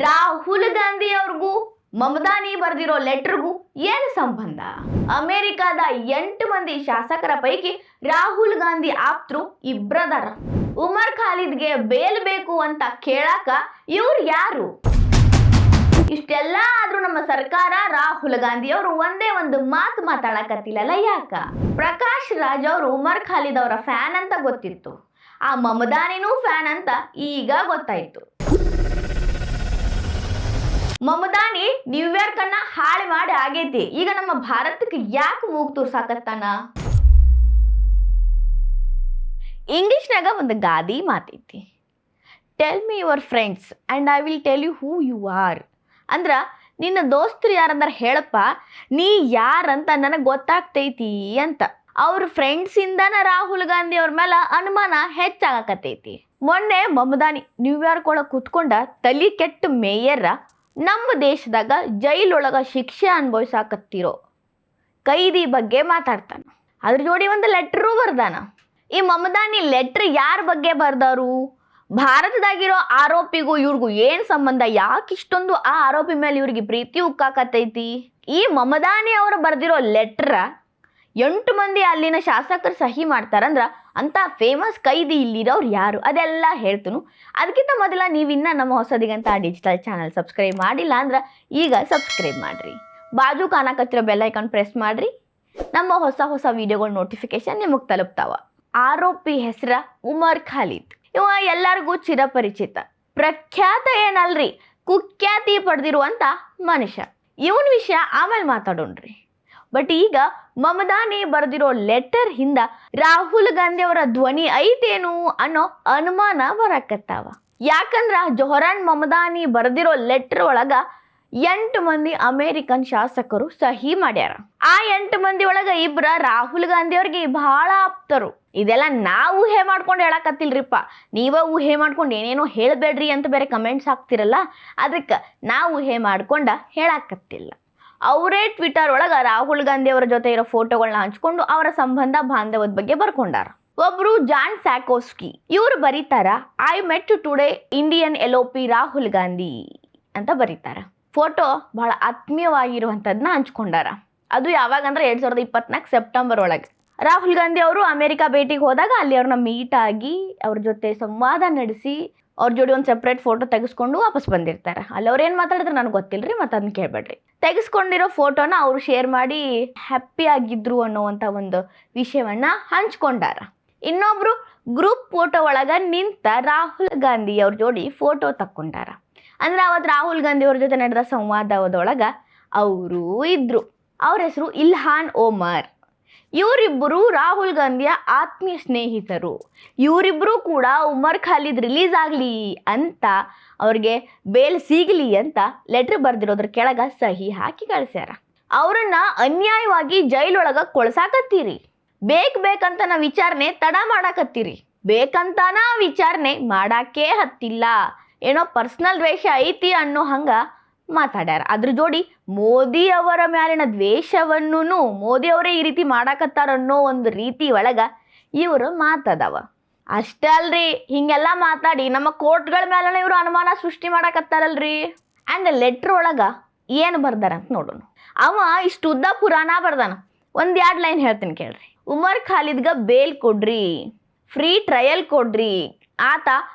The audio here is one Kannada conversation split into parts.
ರಾಹುಲ್ ಗಾಂಧಿ ಅವ್ರಿಗೂ ಮಮದಾನಿ ಬರೆದಿರೋ ಲೆಟರ್ಗೂ ಏನು ಸಂಬಂಧ? ಅಮೆರಿಕದ 8 ಮಂದಿ ಶಾಸಕರ ಪೈಕಿ ರಾಹುಲ್ ಗಾಂಧಿ ಆಪ್ತರು ಇಬ್ರದಾರ. ಉಮರ್ ಖಾಲಿದ್ಗೆ ಬೇಲ್ ಬೇಕು ಅಂತ ಕೇಳಾಕ ಇವ್ರು ಯಾರು? ಇಷ್ಟೆಲ್ಲ ಆದ್ರೂ ನಮ್ಮ ಸರ್ಕಾರ ರಾಹುಲ್ ಗಾಂಧಿ ಅವರು ಒಂದೇ ಒಂದು ಮಾತು ಮಾತಾಡಕತ್ತಿಲ್ಲಲ್ಲ ಯಾಕ? ಪ್ರಕಾಶ್ ರಾಜ್ ಅವರು ಉಮರ್ ಖಾಲಿದ್ ಅವರ ಫ್ಯಾನ್ ಅಂತ ಗೊತ್ತಿತ್ತು, ಆ ಮಮದಾನಿನೂ ಫ್ಯಾನ್ ಅಂತ ಈಗ ಗೊತ್ತಾಯ್ತು. ಮಮದಾನಿ ನ್ಯೂಯಾರ್ಕ್ ಅನ್ನ ಹಾಳು ಮಾಡಿ ಆಗೈತಿ, ಈಗ ನಮ್ಮ ಭಾರತಕ್ಕೆ ಯಾಕೆ ಮೂಗು ತೋರ್ಸಾಕತ್ತಾನ? ಇಂಗ್ಲಿಷ್ನಾಗ ಒಂದು ಗಾದಿ ಮಾತೈತಿ, tell me your friends and I will tell you who you are. ಅಂದ್ರ ನಿನ್ನ ದೋಸ್ತರು ಯಾರಂದ್ರೆ ಹೇಳಪ್ಪ, ನೀ ಯಾರಂತ ನನಗೆ ಗೊತ್ತಾಗ್ತೈತಿ ಅಂತ. ಅವ್ರ ಫ್ರೆಂಡ್ಸಿಂದನ ರಾಹುಲ್ ಗಾಂಧಿ ಅವ್ರ ಮೇಲೆ ಅನುಮಾನ ಹೆಚ್ಚಾಗಕತ್ತೈತಿ. ಮೊನ್ನೆ ಮಮದಾನಿ ನ್ಯೂಯಾರ್ಕ್ ಒಳಗೆ ಕುತ್ಕೊಂಡ ತಲಿ ಕೆಟ್ಟ ಮೇಯರ್ ನಮ್ಮ ದೇಶದಾಗ ಜೈಲೊಳಗ ಶಿಕ್ಷೆ ಅನುಭವಿಸಾಕತ್ತಿರೋ ಕೈದಿ ಬಗ್ಗೆ ಮಾತಾಡ್ತಾನ. ಅದ್ರ ಜೋಡಿ ಒಂದು ಲೆಟ್ರೂ ಬರ್ದಾನ. ಈ ಮಮದಾನಿ ಲೆಟ್ರ್ ಯಾರ ಬಗ್ಗೆ ಬರ್ದಾರು? ಭಾರತದಾಗಿರೋ ಆರೋಪಿಗೂ ಇವ್ರಿಗೂ ಏನು ಸಂಬಂಧ? ಯಾಕೆ ಇಷ್ಟೊಂದು ಆ ಆರೋಪಿ ಮೇಲೆ ಇವ್ರಿಗೆ ಪ್ರೀತಿ ಉಕ್ಕಾಕತ್ತೈತಿ? ಈ ಮಮದಾನಿ ಅವರು ಬರ್ದಿರೋ ಲೆಟ್ರ 8 ಮಂದಿ ಅಲ್ಲಿನ ಶಾಸಕರು ಸಹಿ ಮಾಡ್ತಾರಂದ್ರ ಅಂತ ಫೇಮಸ್ ಕೈದಿ ಇಲ್ಲಿರೋರು ಯಾರು? ಅದೆಲ್ಲ ಹೇಳ್ತನು. ಅದಕ್ಕಿಂತ ಮೊದಲ ನೀವಿನ್ನ ನಮ್ಮ ಹೊಸದಿಗಂತ ಡಿಜಿಟಲ್ ಚಾನಲ್ ಸಬ್ಸ್ಕ್ರೈಬ್ ಮಾಡಿಲ್ಲ ಅಂದ್ರೆ ಈಗ ಸಬ್ಸ್ಕ್ರೈಬ್ ಮಾಡ್ರಿ, ಬಾಜು ಕಾಣಕತ್ತಿರೋ ಬೆಲ್ ಐಕಾನ್ ಪ್ರೆಸ್ ಮಾಡ್ರಿ. ನಮ್ಮ ಹೊಸ ವಿಡಿಯೋಗಳ ನೋಟಿಫಿಕೇಶನ್ ನಿಮಗೆ ತಲುಪ್ತಾವ. ಆರೋಪಿ ಹೆಸರ ಉಮರ್ ಖಾಲಿದ್. ಇವ ಎಲ್ಲರಿಗೂ ಚಿರಪರಿಚಿತ, ಪ್ರಖ್ಯಾತ ಏನಲ್ರಿ, ಕುಖ್ಯಾತಿ ಪಡೆದಿರುವಂಥ ಮನುಷ್ಯ. ಇವನ್ ವಿಷಯ ಆಮೇಲೆ ಮಾತಾಡೋಣ್ರಿ. ಬಟ್ ಈಗ ಮಮದಾನಿ ಬರೆದಿರೋ ಲೆಟರ್ ಹಿಂದ ರಾಹುಲ್ ಗಾಂಧಿ ಅವರ ಧ್ವನಿ ಐತೇನು ಅನ್ನೋ ಅನುಮಾನ ಬರಕತ್ತಾವ. ಯಾಕಂದ್ರ ಜೊಹರಾನ್ ಮಮದಾನಿ ಬರೆದಿರೋ ಲೆಟರ್ ಒಳಗ 8 ಮಂದಿ ಅಮೇರಿಕನ್ ಶಾಸಕರು ಸಹಿ ಮಾಡ್ಯಾರ. ಆ 8 ಮಂದಿ ಒಳಗ ಇಬ್ರ ರಾಹುಲ್ ಗಾಂಧಿ ಅವ್ರಿಗೆ ಬಹಳ ಆಪ್ತರು. ಇದೆಲ್ಲ ನಾವು ಊಹೆ ಮಾಡ್ಕೊಂಡು ಹೇಳಕತ್ತಿಲ್ರಿಪ್ಪ, ನೀವ ಊಹೆ ಮಾಡ್ಕೊಂಡು ಏನೇನೋ ಹೇಳಬೇಡ್ರಿ ಅಂತ ಬೇರೆ ಕಮೆಂಟ್ಸ್ ಹಾಕ್ತಿರಲ್ಲ, ಅದಕ್ಕೆ ನಾವು ಊಹೆ ಮಾಡ್ಕೊಂಡ ಹೇಳಕತ್ತಿಲ್ಲ. ಅವರೇ ಟ್ವಿಟರ್ ಒಳಗೆ ರಾಹುಲ್ ಗಾಂಧಿ ಅವರ ಜೊತೆ ಇರೋ ಫೋಟೋಗಳನ್ನ ಹಂಚ್ಕೊಂಡು ಅವರ ಸಂಬಂಧ ಬಾಂಧವ್ಯದ ಬಗ್ಗೆ ಬರ್ಕೊಂಡಾರ. ಒಬ್ರು ಜಾನ್ ಸ್ಯಾಕೋಸ್ಕಿ ಇವ್ರು ಬರೀತಾರ, I met today Indian LOP Rahul Gandhi ಅಂತ ಬರೀತಾರ. ಫೋಟೋ ಬಹಳ ಆತ್ಮೀಯವಾಗಿರುವಂಥದ್ದನ್ನ ಹಂಚ್ಕೊಂಡಾರ. ಅದು ಯಾವಾಗಂದ್ರೆ 2024 ಸೆಪ್ಟೆಂಬರ್ ಒಳಗೆ. ರಾಹುಲ್ ಗಾಂಧಿ ಅವರು ಅಮೆರಿಕ ಭೇಟಿಗೆ ಹೋದಾಗ ಅಲ್ಲಿ ಅವ್ರನ್ನ ಮೀಟ್ ಆಗಿ ಅವ್ರ ಜೊತೆ ಸಂವಾದ ನಡೆಸಿ ಅವ್ರ ಜೋಡಿ ಒಂದು ಸೆಪ್ರೇಟ್ ಫೋಟೋ ತೆಗೆಸ್ಕೊಂಡು ವಾಪಸ್ ಬಂದಿರ್ತಾರೆ. ಅಲ್ಲಿ ಅವ್ರು ಏನು ಮಾತಾಡಿದ್ರೆ ನನಗೆ ಗೊತ್ತಿಲ್ಲರಿ, ಮತ್ತು ಅದನ್ನ ಕೇಳಬೇಡ್ರಿ. ತೆಗೆಸ್ಕೊಂಡಿರೋ ಫೋಟೋನ ಅವರು ಶೇರ್ ಮಾಡಿ ಹ್ಯಾಪಿ ಆಗಿದ್ರು ಅನ್ನೋವಂಥ ಒಂದು ವಿಷಯವನ್ನ ಹಂಚ್ಕೊಂಡಾರ. ಇನ್ನೊಬ್ರು ಗ್ರೂಪ್ ಫೋಟೋ ಒಳಗೆ ನಿಂತ ರಾಹುಲ್ ಗಾಂಧಿ ಅವ್ರ ಜೋಡಿ ಫೋಟೋ ತಕ್ಕೊಂಡಾರ. ಅಂದ್ರೆ ಅವತ್ತು ರಾಹುಲ್ ಗಾಂಧಿ ಅವ್ರ ಜೊತೆ ನಡೆದ ಸಂವಾದದೊಳಗೆ ಅವರು ಇದ್ರು. ಅವ್ರ ಹೆಸರು ಇಲ್ಹಾನ್ ಓಮರ್. ಇವರಿಬ್ಬರು ರಾಹುಲ್ ಗಾಂಧಿಯ ಆತ್ಮೀಯ ಸ್ನೇಹಿತರು. ಇವರಿಬ್ಬರು ಕೂಡ ಉಮರ್ ಖಾಲಿದ್ ರಿಲೀಸ್ ಆಗಲಿ ಅಂತ, ಅವ್ರಿಗೆ ಬೇಲ್ ಸಿಗಲಿ ಅಂತ ಲೆಟ್ರ್ ಬರ್ದಿರೋದ್ರ ಕೆಳಗೆ ಸಹಿ ಹಾಕಿ ಕಳಿಸ್ಯಾರ. ಅವರನ್ನ ಅನ್ಯಾಯವಾಗಿ ಜೈಲೊಳಗೆ ಕೊಳ್ಸಾಕತ್ತೀರಿ, ಬೇಕಂತ ನಾ ವಿಚಾರಣೆ ತಡ ಮಾಡಾಕತ್ತೀರಿ, ಬೇಕಂತಾನ ವಿಚಾರಣೆ ಮಾಡಾಕೇ ಹತ್ತಿಲ್ಲ, ಏನೋ ಪರ್ಸ್ನಲ್ ದ್ವೇಷ ಐತಿ ಅನ್ನೋ ಹಂಗ ಮಾತಾಡ್ಯಾರ. ಅದ್ರ ಜೋಡಿ ಮೋದಿ ಅವರ ಮ್ಯಾಲಿನ ದ್ವೇಷವನ್ನು ಮೋದಿ ಅವರೇ ಈ ರೀತಿ ಮಾಡಾಕತ್ತಾರ ಅನ್ನೋ ಒಂದು ರೀತಿ ಒಳಗ ಇವರು ಮಾತದವ. ಅಷ್ಟೇ ಅಲ್ರಿ, ಹಿಂಗೆಲ್ಲ ಮಾತಾಡಿ ನಮ್ಮ ಕೋರ್ಟ್ಗಳ ಮೇಲೆ ಇವರು ಅನುಮಾನ ಸೃಷ್ಟಿ ಮಾಡಾಕತ್ತಾರಲ್ರಿ. ಆ್ಯಂಡ್ ಲೆಟ್ರ್ ಒಳಗ ಏನು ಬರ್ದಾರ ಅಂತ ನೋಡೋಣ. ಅವ ಇಷ್ಟು ಉದ್ದ ಪುರಾಣ ಬರ್ದಾನ. 1-2 ಲೈನ್ ಹೇಳ್ತೀನಿ ಕೇಳ್ರಿ. ಉಮರ್ ಖಾಲಿದ್ಗ ಬೇಲ್ ಕೊಡ್ರಿ, ಫ್ರೀ ಟ್ರಯಲ್ ಕೊಡ್ರಿ, ಆತ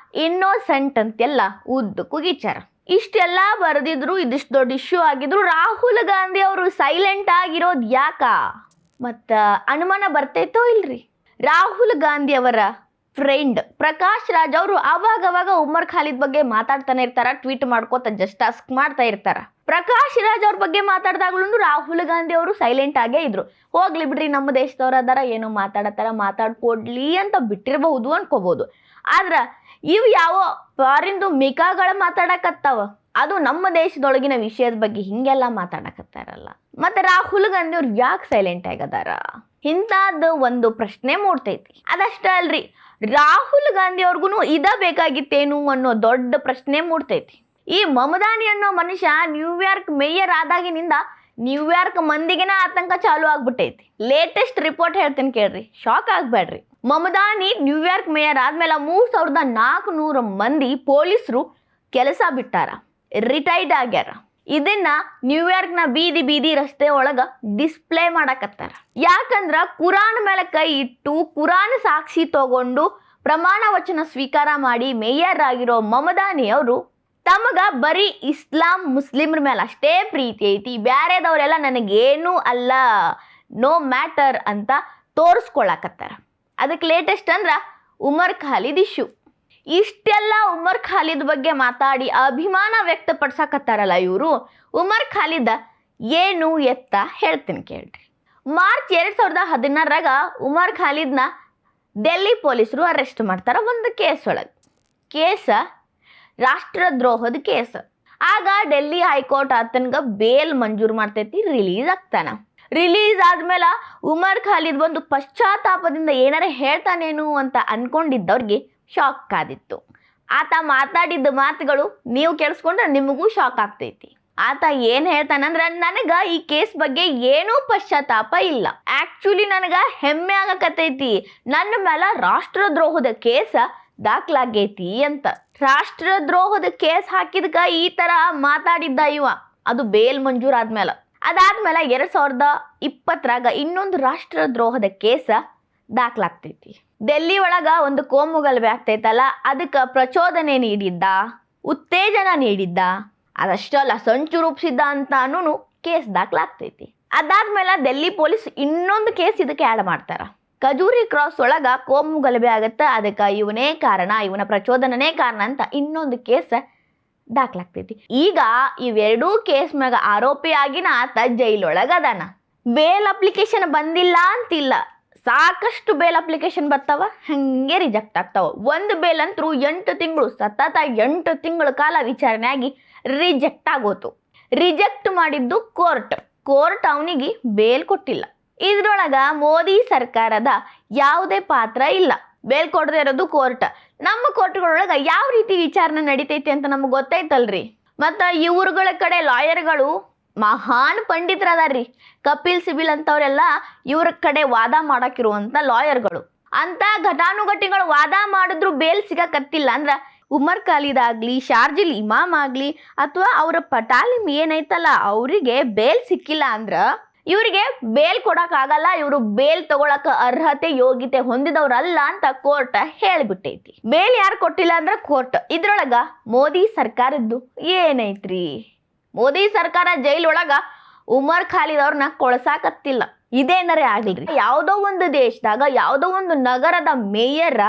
ಇನ್ನೋಸೆಂಟ್ ಅಂತೆಲ್ಲ ಉದ್ದಕ್ಕೂ ಗೀಚಾರ. ಇಷ್ಟೆಲ್ಲ ಬರೆದಿದ್ರು, ಇದಿಷ್ಟು ದೊಡ್ಡ ಇಶ್ಯೂ ಆಗಿದ್ರು, ರಾಹುಲ್ ಗಾಂಧಿ ಅವರು ಸೈಲೆಂಟ್ ಆಗಿರೋದು ಯಾಕ? ಮತ್ತು ಅನುಮಾನ ಬರ್ತೈತೋ ಇಲ್ರಿ? ರಾಹುಲ್ ಗಾಂಧಿ ಅವರ ಫ್ರೆಂಡ್ ಪ್ರಕಾಶ್ ರಾಜ್ ಅವರು ಅವಾಗವಾಗ ಉಮರ್ ಖಾಲಿದ್ ಬಗ್ಗೆ ಮಾತಾಡ್ತಾನೆ ಇರ್ತಾರ, ಟ್ವೀಟ್ ಮಾಡ್ಕೋತ ಜಸ್ಟ್ ಆಸ್ಕ್ ಮಾಡ್ತಾ ಇರ್ತಾರ. ಪ್ರಕಾಶ್ ರಾಜ್ ಅವ್ರ ಬಗ್ಗೆ ಮಾತಾಡ್ದಾಗ್ಲೂ ರಾಹುಲ್ ಗಾಂಧಿ ಅವರು ಸೈಲೆಂಟ್ ಆಗೇ ಇದ್ರು. ಹೋಗ್ಲಿ ಬಿಡ್ರಿ, ನಮ್ಮ ದೇಶದವ್ರ ಅದಾರ, ಏನೋ ಮಾತಾಡತ್ತಾರ, ಮಾತಾಡ್ಕೊಡ್ಲಿ ಅಂತ ಬಿಟ್ಟಿರ್ಬಹುದು ಅನ್ಕೋಬಹುದು. ಆದ್ರ ಇವು ಯಾವ ಫಾರಿಂದು ಮಿಕಾಗಳು ಮಾತಾಡಕತ್ತಾವ, ಅದು ನಮ್ಮ ದೇಶದೊಳಗಿನ ವಿಷಯದ ಬಗ್ಗೆ ಹಿಂಗೆಲ್ಲ ಮಾತಾಡಕತ್ತಾರಲ್ಲ. ಮತ್ತೆ ರಾಹುಲ್ ಗಾಂಧಿ ಅವ್ರು ಯಾಕೆ ಸೈಲೆಂಟ್ ಆಗದಾರ? ಇಂಥದ್ದು ಒಂದು ಪ್ರಶ್ನೆ ಮೂಡ್ತೈತಿ. ಅದಷ್ಟೇ ಅಲ್ರಿ, ರಾಹುಲ್ ಗಾಂಧಿ ಅವ್ರಿಗೂ ಇದ ಬೇಕಾಗಿತ್ತೇನು ಅನ್ನೋ ದೊಡ್ಡ ಪ್ರಶ್ನೆ ಮೂಡ್ತೈತಿ. ಈ ಮಮದಾನಿ ಅನ್ನೋ ಮನುಷ್ಯ ನ್ಯೂಯಾರ್ಕ್ ಮೇಯರ್ ಆದಾಗಿನಿಂದ ನ್ಯೂಯಾರ್ಕ್ ಮಂದಿಗೆನ ಆತಂಕ ಚಾಲು ಆಗ್ಬಿಟ್ಟೈತಿ. ಲೇಟೆಸ್ಟ್ ರಿಪೋರ್ಟ್ ಹೇಳ್ತೀನಿ ಕೇಳ್ರಿ, ಶಾಕ್ ಆಗ್ಬೇಡ್ರಿ. ಮಮದಾನಿ ನ್ಯೂಯಾರ್ಕ್ ಮೇಯರ್ ಆದ್ಮೇಲೆ 3400 ಮಂದಿ ಪೊಲೀಸರು ಕೆಲಸ ಬಿಟ್ಟಾರ. ರಿಟೈರ್ಡ್ ಆಗ್ಯಾರ. ಇದನ್ನ ನ್ಯೂಯಾರ್ಕ್ನ ಬೀದಿ ಬೀದಿ ರಸ್ತೆ ಒಳಗ ಡಿಸ್ಪ್ಲೇ ಮಾಡಕತ್ತಾರ. ಯಾಕಂದ್ರ ಕುರಾನ್ ಮೇಲೆ ಕೈ ಇಟ್ಟು ಕುರಾನ್ ಸಾಕ್ಷಿ ತಗೊಂಡು ಪ್ರಮಾಣ ವಚನ ಸ್ವೀಕಾರ ಮಾಡಿ ಮೇಯರ್ ಆಗಿರೋ ಮಮದಾನಿ ಅವರು ತಮಗ ಬರೀ ಇಸ್ಲಾಂ ಮುಸ್ಲಿಮ್ರ ಮೇಲೆ ಅಷ್ಟೇ ಪ್ರೀತಿ ಐತಿ, ಬ್ಯಾರೆದವರೆಲ್ಲ ನನಗೇನೂ ಅಲ್ಲ, ನೋ ಮ್ಯಾಟರ್ ಅಂತ ತೋರಿಸ್ಕೊಳಕತ್ತಾರ. ಅದಕ್ಕೆ ಲೇಟೆಸ್ಟ್ ಅಂದ್ರ ಉಮರ್ ಖಾಲಿದ್ ಇಶ್ಯೂ. ಇಷ್ಟೆಲ್ಲ ಉಮರ್ ಖಾಲಿದ್ ಬಗ್ಗೆ ಮಾತಾಡಿ ಅಭಿಮಾನ ವ್ಯಕ್ತಪಡಿಸಕತ್ತಾರಲ್ಲ ಇವರು, ಉಮರ್ ಖಾಲಿದ್ ಏನು ಎತ್ತ ಹೇಳ್ತೀನಿ ಕೇಳ್ರಿ. ಮಾರ್ಚ್ 2016ರಾಗ ಉಮರ್ ಖಾಲಿದ್ನ ಡೆಲ್ಲಿ ಪೊಲೀಸರು ಅರೆಸ್ಟ್ ಮಾಡ್ತಾರ ಒಂದು ಕೇಸ್ ಒಳಗೆ. ಕೇಸ ರಾಷ್ಟ್ರದ್ರೋಹದ ಕೇಸ್. ಆಗ ಡೆಲ್ಲಿ ಹೈಕೋರ್ಟ್ ಆತನ್ಗ ಬೇಲ್ ಮಂಜೂರು ಮಾಡ್ತೈತಿ, ರಿಲೀಸ್ ಆಗ್ತಾನ. ರಿಲೀಸ್ ಆದ್ಮೇಲೆ ಉಮರ್ ಖಾಲಿದ್ ಒಂದು ಪಶ್ಚಾತ್ತಾಪದಿಂದ ಏನಾರ ಹೇಳ್ತಾನೇನು ಅಂತ ಅನ್ಕೊಂಡಿದ್ದವ್ರಿಗೆ ಶಾಕ್ ಆದಿತ್ತು. ಆತ ಮಾತಾಡಿದ್ದ ಮಾತುಗಳು ನೀವು ಕೇಳಿಸ್ಕೊಂಡ್ರೆ ನಿಮಗೂ ಶಾಕ್ ಆಗ್ತೈತಿ. ಆತ ಏನ್ ಹೇಳ್ತಾನಂದ್ರ, ನನಗ ಈ ಕೇಸ್ ಬಗ್ಗೆ ಏನೂ ಪಶ್ಚಾತ್ತಾಪ ಇಲ್ಲ, ಆಕ್ಚುಲಿ ನನಗ ಹೆಮ್ಮೆ ಆಗಕತ್ತೈತಿ, ನನ್ನ ಮೇಲೆ ರಾಷ್ಟ್ರದ್ರೋಹದ ಕೇಸ ದಾಖಲಾಗೈತಿ ಅಂತ. ರಾಷ್ಟ್ರದ್ರೋಹದ ಕೇಸ್ ಹಾಕಿದ್ಕ ಈ ತರ ಮಾತಾಡಿದ್ದ ಇವ, ಅದು ಬೇಲ್ ಮಂಜೂರ್ ಆದ್ಮೇಲೆ. ಅದಾದ್ಮೇಲೆ 2020ರಾಗ ಇನ್ನೊಂದು ರಾಷ್ಟ್ರದ್ರೋಹದ ಕೇಸ ದಾಖಲಾಗ್ತೈತಿ. ಡೆಲ್ಲಿ ಒಳಗ ಒಂದು ಕೋಮು ಗಲಭೆ ಆಗ್ತೈತಲ್ಲ, ಅದಕ್ಕೆ ಪ್ರಚೋದನೆ ನೀಡಿದ್ದ, ಉತ್ತೇಜನ ನೀಡಿದ್ದ, ಅದಷ್ಟಲ್ಲ ಸಂಚು ರೂಪಿಸಿದ್ದ ಅಂತಾನು ಕೇಸ್ ದಾಖಲಾಗ್ತೈತಿ. ಅದಾದ್ಮೇಲೆ ಡೆಲ್ಲಿ ಪೊಲೀಸ್ ಇನ್ನೊಂದು ಕೇಸ್ ಇದಕ್ಕೆ ಆ್ಯಡ್ ಮಾಡ್ತಾರ. ಖಜೂರಿ ಕ್ರಾಸ್ ಒಳಗ ಕೋಮು ಗಲಭೆ ಆಗತ್ತ, ಅದಕ್ಕೆ ಇವನೇ ಕಾರಣ, ಇವನ ಪ್ರಚೋದನನೇ ಕಾರಣ ಅಂತ ಇನ್ನೊಂದು ಕೇಸ್ ದಾಖಲಾಗ್ತೈತಿ. ಈಗ ಇವೆರಡೂ ಕೇಸ್ ಮ್ಯಾಗ ಆರೋಪಿಯಾಗಿನ ಆತ ಜೈಲೊಳಗ ಅದಾನ. ಬೇಲ್ ಅಪ್ಲಿಕೇಶನ್ ಬಂದಿಲ್ಲ ಅಂತಿಲ್ಲ, ಸಾಕಷ್ಟು ಬೇಲ್ ಅಪ್ಲಿಕೇಶನ್ ಬರ್ತಾವ, ಹಂಗೆ ರಿಜೆಕ್ಟ್ ಆಗ್ತಾವ. ಒಂದು ಬೇಲ್ ಅಂತರೂ 8 ತಿಂಗಳು ಸತತ 8 ತಿಂಗಳ ಕಾಲ ವಿಚಾರಣೆ ಆಗಿ ರಿಜೆಕ್ಟ್ ಆಗೋತು. ರಿಜೆಕ್ಟ್ ಮಾಡಿದ್ದು ಕೋರ್ಟ್ ಅವನಿಗೆ ಬೇಲ್ ಕೊಟ್ಟಿಲ್ಲ. ಇದ್ರೊಳಗ ಮೋದಿ ಸರ್ಕಾರದ ಯಾವುದೇ ಪಾತ್ರ ಇಲ್ಲ. ಬೇಲ್ ಕೊಡದೆ ಇರೋದು ಕೋರ್ಟ್. ನಮ್ಮ ಕೋರ್ಟ್ಗಳೊಳಗ ಯಾವ ರೀತಿ ವಿಚಾರಣೆ ನಡೀತೈತಿ ಅಂತ ನಮ್ಗೆ ಗೊತ್ತೈತಲ್ರಿ. ಮತ್ತು ಇವ್ರುಗಳ ಕಡೆ ಲಾಯರ್ಗಳು ಮಹಾನ್ ಪಂಡಿತರದಾರ್ರಿ. ಕಪಿಲ್ ಸಿಬಿಲ್ ಅಂತವ್ರೆಲ್ಲ ಇವ್ರ ಕಡೆ ವಾದ ಮಾಡಾಕಿರುವಂಥ ಲಾಯರ್ಗಳು. ಅಂತ ಘಟಾನುಘಟಿಗಳು ವಾದ ಮಾಡಿದ್ರು ಬೇಲ್ ಸಿಗಕತ್ತಿಲ್ಲ ಅಂದ್ರೆ ಉಮರ್ ಖಾಲಿದ್ ಆಗಲಿ, ಶಾರ್ಜಿಲ್ ಇಮಾಮ್ ಆಗಲಿ, ಅಥವಾ ಅವರ ಪಟಾಲಿಮ್ ಏನೈತಲ್ಲ ಅವರಿಗೆ ಬೇಲ್ ಸಿಕ್ಕಿಲ್ಲ ಅಂದ್ರೆ ಇವರಿಗೆ ಬೇಲ್ ಕೊಡೋಕ್ಕಾಗಲ್ಲ, ಇವರು ಬೇಲ್ ತಗೊಳಕ ಅರ್ಹತೆ ಯೋಗ್ಯತೆ ಹೊಂದಿದವ್ರಲ್ಲ ಅಂತ ಕೋರ್ಟ್ ಹೇಳಿಬಿಟ್ಟೈತಿ. ಬೇಲ್ ಯಾರು ಕೊಟ್ಟಿಲ್ಲ ಅಂದ್ರೆ ಕೋರ್ಟ್. ಇದ್ರೊಳಗ ಮೋದಿ ಸರ್ಕಾರದ್ದು ಏನೈತ್ರಿ? ಮೋದಿ ಸರ್ಕಾರ ಜೈಲೊಳಗ ಉಮರ್ ಖಾಲಿದ್ ಅವ್ರನ್ನ ಕೊಳಸಾಕತ್ತಿಲ್ಲ. ಇದೇನರೇ ಆಗಿಲ್ರಿ. ಯಾವುದೋ ಒಂದು ದೇಶದಾಗ ಯಾವುದೋ ಒಂದು ನಗರದ ಮೇಯರ್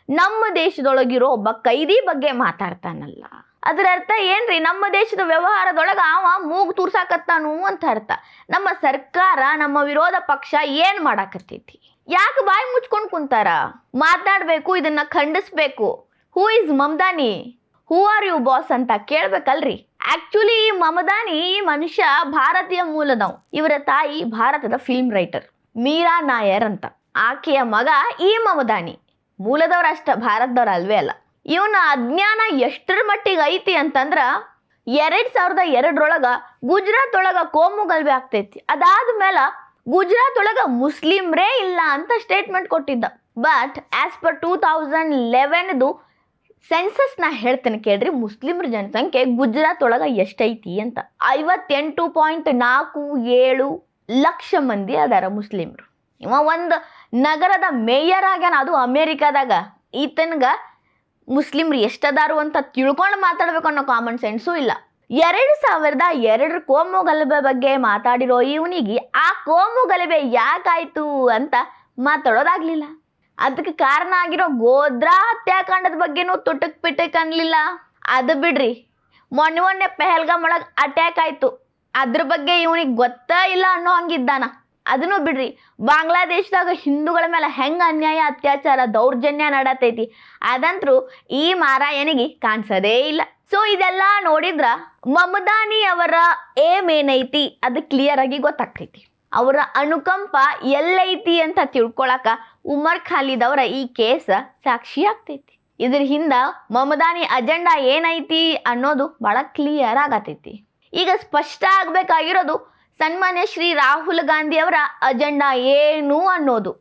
ನಮ್ಮ ದೇಶದೊಳಗಿರೋ ಒಬ್ಬ ಕೈದಿ ಬಗ್ಗೆ ಮಾತಾಡ್ತಾನಲ್ಲ, ಅದರ ಅರ್ಥ ಏನ್ರಿ? ನಮ್ಮ ದೇಶದ ವ್ಯವಹಾರದೊಳಗ ಅವ ಮೂಗು ತೂರ್ಸಾಕತ್ತಾನು ಅಂತ ಅರ್ಥ. ನಮ್ಮ ಸರ್ಕಾರ, ನಮ್ಮ ವಿರೋಧ ಪಕ್ಷ ಏನ್ ಮಾಡಾಕತ್ತೈತಿ? ಯಾಕೆ ಬಾಯಿ ಮುಚ್ಕೊಂಡು ಕುಂತಾರ? ಮಾತಾಡ್ಬೇಕು, ಇದನ್ನ ಖಂಡಿಸ್ಬೇಕು. Who is Mamdani, who are you boss ಅಂತ ಕೇಳ್ಬೇಕಲ್ರಿ. ಆಕ್ಚುಲಿ ಈ ಮಮದಾನಿ ಈ ಮನುಷ್ಯ ಭಾರತೀಯ ಮೂಲದವ್. ಇವರ ತಾಯಿ ಭಾರತದ ಫಿಲ್ಮ್ ರೈಟರ್ ಮೀರಾ ನಾಯರ್ ಅಂತ. ಆಕೆಯ ಮಗ ಈ ಮಮದಾನಿ. ಮೂಲದವ್ರಷ್ಟ, ಭಾರತದವ್ರ ಅಲ್ವೇ ಅಲ್ಲ. ಇವನ ಅಜ್ಞಾನ ಎಷ್ಟರ ಮಟ್ಟಿಗೆ ಐತಿ ಅಂತಂದ್ರ 2002ರೊಳಗ ಗುಜರಾತ್ ಒಳಗ ಕೋಮು ಗಲಭೆ ಆಗ್ತೈತಿ. ಅದಾದ್ಮೇಲೆ ಗುಜರಾತ್ ಒಳಗ ಮುಸ್ಲಿಮ್ರೇ ಇಲ್ಲ ಅಂತ ಸ್ಟೇಟ್ಮೆಂಟ್ ಕೊಟ್ಟಿದ್ದ. ಬಟ್ ಆಸ್ ಪರ್ 2011ದು ಸೆನ್ಸಸ್ ನಾ ಹೇಳ್ತೇನೆ ಕೇಳ್ರಿ. ಮುಸ್ಲಿಮ್ರ ಜನಸಂಖ್ಯೆ ಗುಜರಾತ್ ಒಳಗ ಎಷ್ಟೈತಿ ಅಂತ 58.47 ಲಕ್ಷ ಮಂದಿ ಅದಾರ ಮುಸ್ಲಿಮ್ರು. ಇವ ಒಂದು ನಗರದ ಮೇಯರ್ ಆಗ್ಯಾನ, ಅದು ಅಮೇರಿಕಾದಾಗ. ಈತನ್ಗ ಮುಸ್ಲಿಮ್ರು ಎಷ್ಟದಾರು ಅಂತ ತಿಳ್ಕೊಂಡು ಮಾತಾಡ್ಬೇಕು ಅನ್ನೋ ಕಾಮನ್ ಸೆನ್ಸು ಇಲ್ಲ. 2002 ಕೋಮು ಗಲಭೆ ಬಗ್ಗೆ ಮಾತಾಡಿರೋ ಇವನಿಗೆ ಆ ಕೋಮು ಗಲಭೆ ಯಾಕಾಯ್ತು ಅಂತ ಮಾತಾಡೋದಾಗ್ಲಿಲ್ಲ. ಅದಕ್ಕೆ ಕಾರಣ ಆಗಿರೋ ಗೋಧ್ರಾ ಹತ್ಯಾಕಾಂಡದ ಬಗ್ಗೆನೂ ತುಟಕ್ ಪಿಟಕ್ ಅನ್ಲಿಲ್ಲ. ಅದು ಬಿಡ್ರಿ, ಮೊನ್ನೆ ಪೆಹಲ್ಗಾಮ್ ಒಳಗೆ ಅಟ್ಯಾಕ್ ಆಯ್ತು, ಅದ್ರ ಬಗ್ಗೆ ಇವನಿಗೆ ಗೊತ್ತಾ ಇಲ್ಲ ಅನ್ನೋ ಹಂಗಿದ್ದಾನ. ಅದನ್ನು ಬಿಡ್ರಿ, ಬಾಂಗ್ಲಾದೇಶದಾಗ ಹಿಂದೂಗಳ ಮೇಲೆ ಹೆಂಗೆ ಅನ್ಯಾಯ, ಅತ್ಯಾಚಾರ, ದೌರ್ಜನ್ಯ ನಡತೈತಿ ಅದಂತರೂ ಈ ಮಾರಾಯನಿಗೆ ಕಾಣಿಸೋದೇ ಇಲ್ಲ. ಸೊ ಇದೆಲ್ಲ ನೋಡಿದ್ರ ಮಮದಾನಿ ಅವರ ಏಮ್ ಏನೈತಿ ಅದು ಕ್ಲಿಯರ್ ಆಗಿ ಗೊತ್ತಾಗ್ತೈತಿ. ಅವರ ಅನುಕಂಪ ಎಲ್ಲೈತಿ ಅಂತ ತಿಳ್ಕೊಳಕ ಉಮರ್ ಖಾಲಿದ್ ಅವರ ಈ ಕೇಸ್ ಸಾಕ್ಷಿ ಆಗ್ತೈತಿ. ಇದ್ರ ಹಿಂದ ಮಮದಾನಿ ಅಜೆಂಡಾ ಏನೈತಿ ಅನ್ನೋದು ಬಹಳ ಕ್ಲಿಯರ್ ಆಗತೈತಿ. ಈಗ ಸ್ಪಷ್ಟ ಆಗ್ಬೇಕಾಗಿರೋದು ಸನ್ಮಾನ್ಯ ಶ್ರೀ ರಾಹುಲ್ ಗಾಂಧಿ ಅವರ ಅಜೆಂಡಾ ಏನು ಅನ್ನೋದು.